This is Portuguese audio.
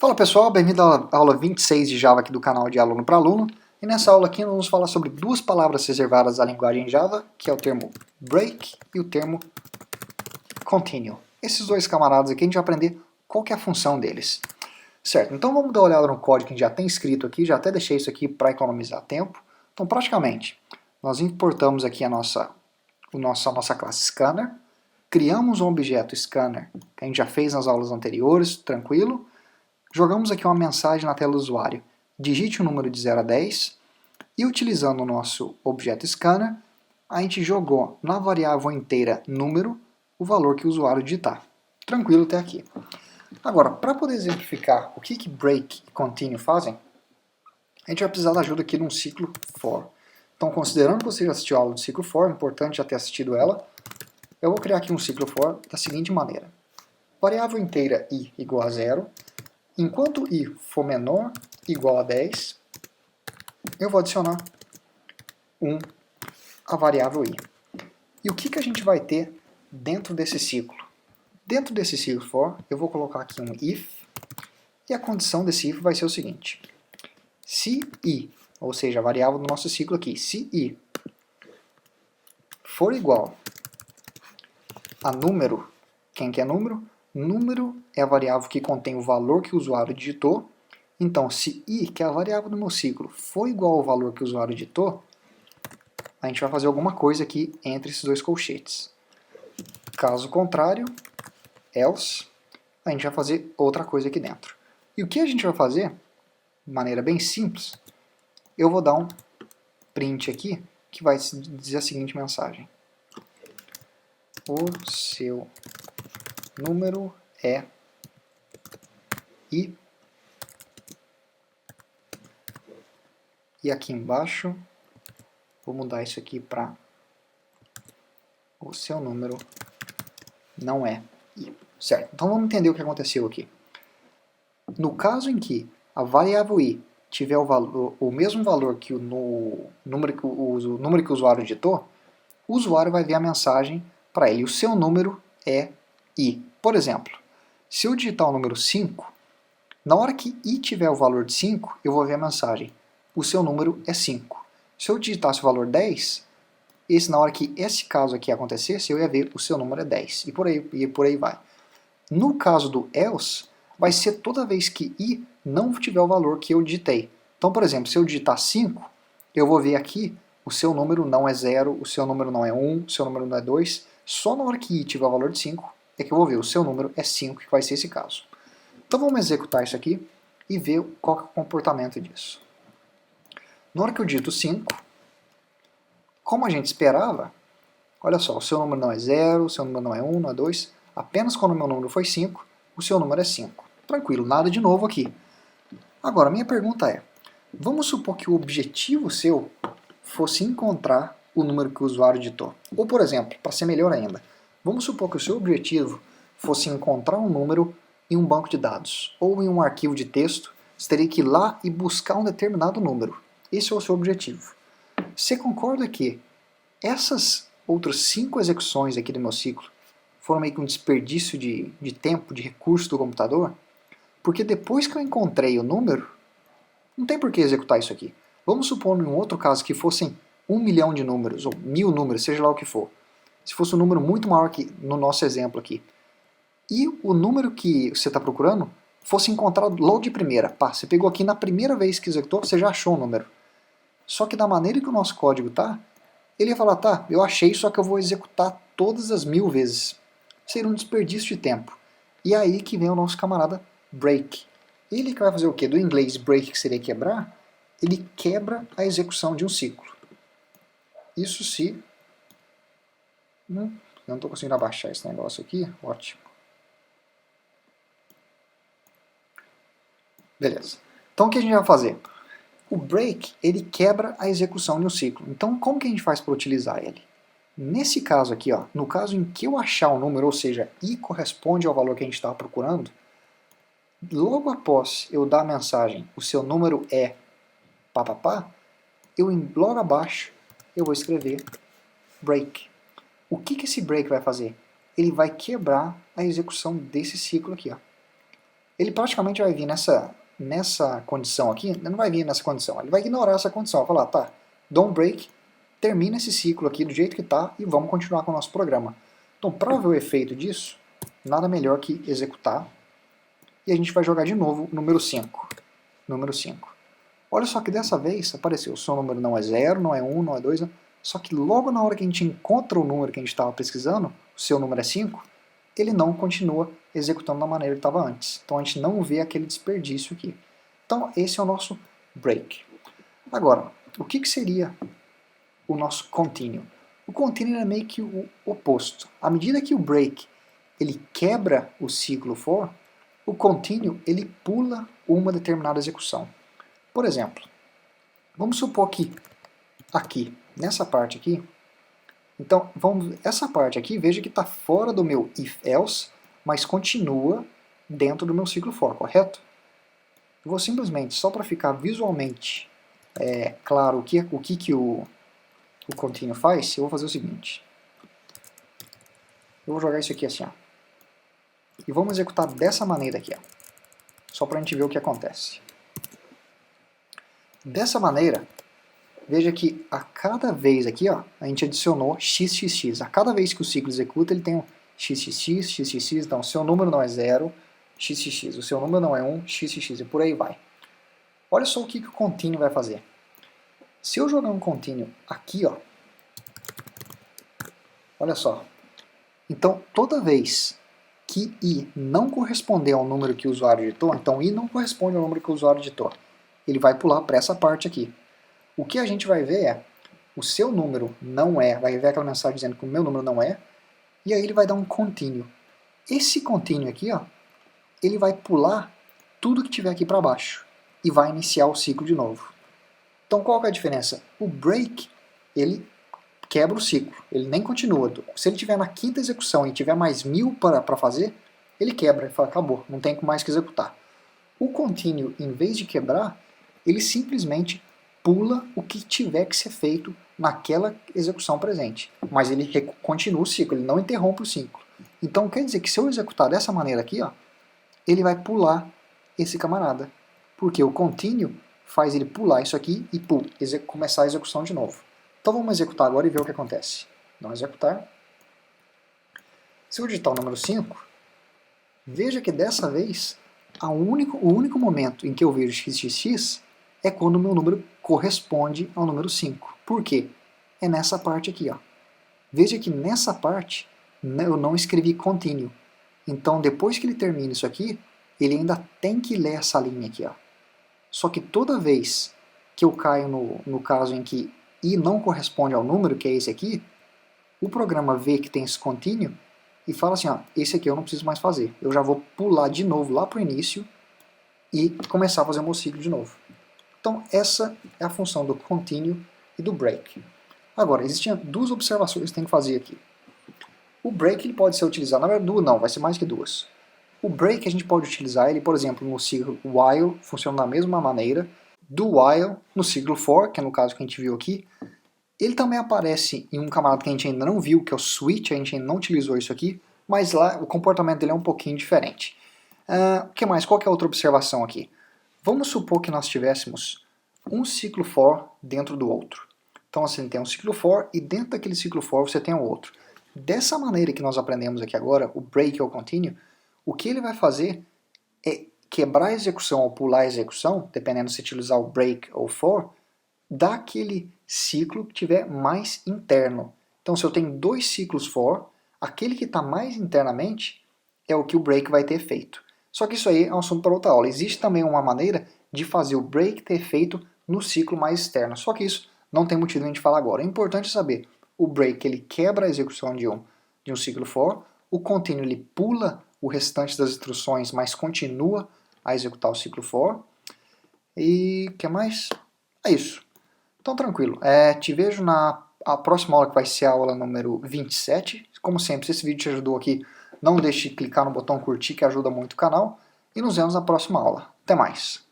Fala pessoal, bem-vindo à aula 26 de Java aqui do canal de Aluno para Aluno. E nessa aula aqui nós vamos falar sobre duas palavras reservadas à linguagem Java, que é o termo break e o termo continue. Esses dois camaradas aqui a gente vai aprender qual que é a função deles. Certo, então vamos dar uma olhada no código que a gente já tem escrito aqui, já até deixei isso aqui para economizar tempo. Então praticamente, nós importamos aqui a nossa classe scanner, criamos um objeto scanner, que a gente já fez nas aulas anteriores, tranquilo. Jogamos aqui uma mensagem na tela do usuário, digite o número de 0 a 10, e utilizando o nosso objeto scanner, a gente jogou na variável inteira número o valor que o usuário digitar. Tranquilo até aqui. Agora, para poder exemplificar o que break e continue fazem, a gente vai precisar da ajuda aqui de um ciclo for. Então, considerando que você já assistiu a aula do ciclo for, é importante já ter assistido ela, eu vou criar aqui um ciclo for da seguinte maneira. Variável inteira i igual a 0, enquanto i for menor ou igual a 10, eu vou adicionar 1 à variável i. E o que a gente vai ter dentro desse ciclo? Dentro desse ciclo for, eu vou colocar aqui um if, e a condição desse if vai ser o seguinte. Se i, ou seja, a variável do nosso ciclo aqui, se i for igual a número, quem que é número? Número é a variável que contém o valor que o usuário digitou. Então, se i, que é a variável do meu ciclo, for igual ao valor que o usuário digitou, a gente vai fazer alguma coisa aqui entre esses dois colchetes. Caso contrário, else, a gente vai fazer outra coisa aqui dentro. E o que a gente vai fazer, de maneira bem simples, eu vou dar um print aqui, que vai dizer a seguinte mensagem. O seu número é i. E aqui embaixo, vou mudar isso aqui para o seu número não é i. Certo, então vamos entender o que aconteceu aqui. No caso em que a variável i tiver o mesmo valor que o número que o usuário digitou, o usuário vai ver a mensagem para ele. O seu número é i. Por exemplo, se eu digitar o número 5, na hora que i tiver o valor de 5, eu vou ver a mensagem. O seu número é 5. Se eu digitasse o valor 10, na hora que esse caso aqui acontecesse, eu ia ver o seu número é 10. E por aí vai. No caso do else, vai ser toda vez que i não tiver o valor que eu digitei. Então, por exemplo, se eu digitar 5, eu vou ver aqui o seu número não é 0, o seu número não é 1, o seu número não é 2. Só na hora que i tiver o valor de 5 é que eu vou ver o seu número é 5, que vai ser esse caso. Então vamos executar isso aqui e ver qual é o comportamento disso. Na hora que eu digito 5, como a gente esperava, olha só, o seu número não é 0, o seu número não é 1, não é 2, apenas quando o meu número foi 5, o seu número é 5. Tranquilo, nada de novo aqui. Agora, minha pergunta é, vamos supor que o objetivo seu fosse encontrar o número que o usuário digitou. Ou, por exemplo, para ser melhor ainda, vamos supor que o seu objetivo fosse encontrar um número em um banco de dados, ou em um arquivo de texto, você teria que ir lá e buscar um determinado número. Esse é o seu objetivo. Você concorda que essas outras 5 execuções aqui do meu ciclo foram meio que um desperdício de tempo, de recurso do computador? Porque depois que eu encontrei o número, não tem por que executar isso aqui. Vamos supor em um outro caso que fossem 1 milhão de números, ou 1000 números, seja lá o que for. Se fosse um número muito maior que no nosso exemplo aqui. E o número que você está procurando fosse encontrado logo de primeira. Pá, você pegou aqui na primeira vez que executou, você já achou o número. Só que da maneira que o nosso código está, ele ia falar, tá, eu achei, só que eu vou executar todas as 1000 vezes. Seria um desperdício de tempo. E é aí que vem o nosso camarada break. Ele que vai fazer o quê? Do inglês break, que seria quebrar, ele quebra a execução de um ciclo. Isso se... eu não estou conseguindo abaixar esse negócio aqui. Ótimo. Beleza. Então o que a gente vai fazer? O break, ele quebra a execução de um ciclo. Então como que a gente faz para utilizar ele? Nesse caso aqui, ó, no caso em que eu achar o número, ou seja, i corresponde ao valor que a gente estava procurando, logo após eu dar a mensagem, o seu número é papapá, logo abaixo eu vou escrever break. O que esse break vai fazer? Ele vai quebrar a execução desse ciclo aqui. Ó. ele praticamente vai vir nessa condição aqui, não vai vir nessa condição, ele vai ignorar essa condição, vai falar, tá, don't break, termina esse ciclo aqui do jeito que está e vamos continuar com o nosso programa. Então, para ver o efeito disso, nada melhor que executar, e a gente vai jogar de novo o número 5. Número 5. Olha só que dessa vez apareceu, o seu número não é 0, não é 1, não é 2, não. Só que logo na hora que a gente encontra o número que a gente estava pesquisando, o seu número é 5, ele não continua executando da maneira que estava antes. Então a gente não vê aquele desperdício aqui. Então esse é o nosso break. Agora, o que seria o nosso continue? O continue é meio que o oposto. À medida que o break ele quebra o ciclo for, o continue ele pula uma determinada execução. Por exemplo, vamos supor que aqui, nessa parte aqui, então essa parte aqui, veja que está fora do meu if-else, mas continua dentro do meu ciclo for, correto? Eu vou simplesmente, só para ficar visualmente claro o que o continue faz, eu vou fazer o seguinte. Eu vou jogar isso aqui assim, ó. E vamos executar dessa maneira aqui, ó. Só para a gente ver o que acontece. Dessa maneira, veja que a cada vez aqui, ó, a gente adicionou xxx. A cada vez que o ciclo executa, ele tem um xxx, xxx. Então, o seu número não é 0, xxx. O seu número não é 1, xxx. E por aí vai. Olha só o que o continue vai fazer. Se eu jogar um continue aqui, ó, olha só. Então, toda vez que i não corresponder ao número que o usuário digitou, então i não corresponde ao número que o usuário digitou, ele vai pular para essa parte aqui. O que a gente vai ver é, o seu número não é, vai ver aquela mensagem dizendo que o meu número não é, e aí ele vai dar um continue. Esse continue aqui, ó, ele vai pular tudo que tiver aqui para baixo e vai iniciar o ciclo de novo. Então qual que é a diferença? O break, ele quebra o ciclo, ele nem continua. Se ele estiver na quinta execução e tiver mais 1000 para fazer, ele quebra, ele fala, acabou, não tem mais que executar. O continue, em vez de quebrar, ele simplesmente pula o que tiver que ser feito naquela execução presente. Mas ele continua o ciclo, ele não interrompe o ciclo. Então quer dizer que se eu executar dessa maneira aqui, ó, ele vai pular esse camarada. Porque o continue faz ele pular isso aqui e começar a execução de novo. Então vamos executar agora e ver o que acontece. Vamos executar. Se eu digitar o número 5, veja que dessa vez o único momento em que eu vejo xxx é quando o meu número corresponde ao número 5. Por quê? É nessa parte aqui, ó. Veja que nessa parte eu não escrevi continue. Então depois que ele termina isso aqui, ele ainda tem que ler essa linha aqui, ó. Só que toda vez que eu caio no caso em que i não corresponde ao número, que é esse aqui, o programa vê que tem esse continue e fala assim, ó, esse aqui eu não preciso mais fazer. Eu já vou pular de novo lá para o início e começar a fazer o meu ciclo de novo. Então essa é a função do continue e do break. Agora, existem duas observações que tem que fazer aqui. O break ele pode ser utilizado, na verdade não, vai ser mais que duas. O break a gente pode utilizar ele, por exemplo, no ciclo while, funciona da mesma maneira. Do while, no ciclo for, que é no caso que a gente viu aqui, ele também aparece em um camarada que a gente ainda não viu, que é o switch, a gente ainda não utilizou isso aqui, mas lá o comportamento dele é um pouquinho diferente. O que mais? Qual que é a outra observação aqui? Vamos supor que nós tivéssemos um ciclo for dentro do outro. Então você tem um ciclo for e dentro daquele ciclo for você tem o outro. Dessa maneira que nós aprendemos aqui agora, o break ou continue, o que ele vai fazer é quebrar a execução ou pular a execução, dependendo se utilizar o break ou for, daquele ciclo que tiver mais interno. Então se eu tenho dois ciclos for, aquele que está mais internamente é o que o break vai ter feito. Só que isso aí é um assunto para outra aula. Existe também uma maneira de fazer o break ter feito no ciclo mais externo. Só que isso não tem motivo de a gente falar agora. É importante saber, o break ele quebra a execução de um ciclo for, o continue ele pula o restante das instruções, mas continua a executar o ciclo for. E o que mais? É isso. Então tranquilo. Te vejo na próxima aula, que vai ser a aula número 27. Como sempre, se esse vídeo te ajudou aqui, não deixe de clicar no botão curtir, que ajuda muito o canal. E nos vemos na próxima aula. Até mais!